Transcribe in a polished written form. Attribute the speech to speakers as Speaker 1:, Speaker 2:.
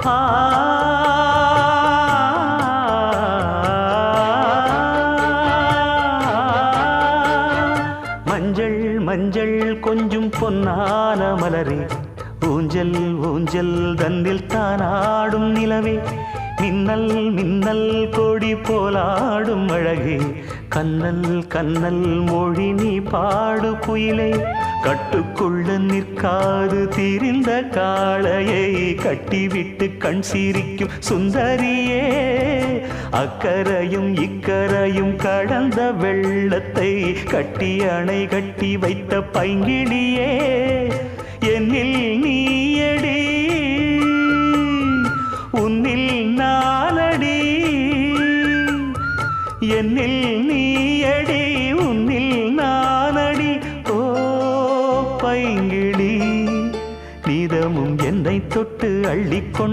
Speaker 1: ஆ மஞ்சள் மஞ்சள் கொஞ்சம் பொன்னான மலரே, ஊஞ்சல் ஊஞ்சல் தன்னில் தானாடும் நிலவே, மின்னல் மின்னல் கொடி போலாடும் அழகே, கண்ணல் கண்ணல் மொழி நீ பாடு குயிலே, கட்டுக்குள்ள நிற்காது திரிந்த காளையை கட்டிவிட்டு கண் சிரிக்கும் சுந்தரியே, அக்கரையும் இக்கரையும் கடந்த வெள்ளத்தை கட்டி அணை கட்டி வைத்த பைங்கிளியே, என்னில் நீயடி உன்னில் நானடி, என்னில் நீயடி உன்னில் நானடி. ஓ பைங்கிளி, நீதமும் என்னை தொட்டு அள்ளிக்கொண்டு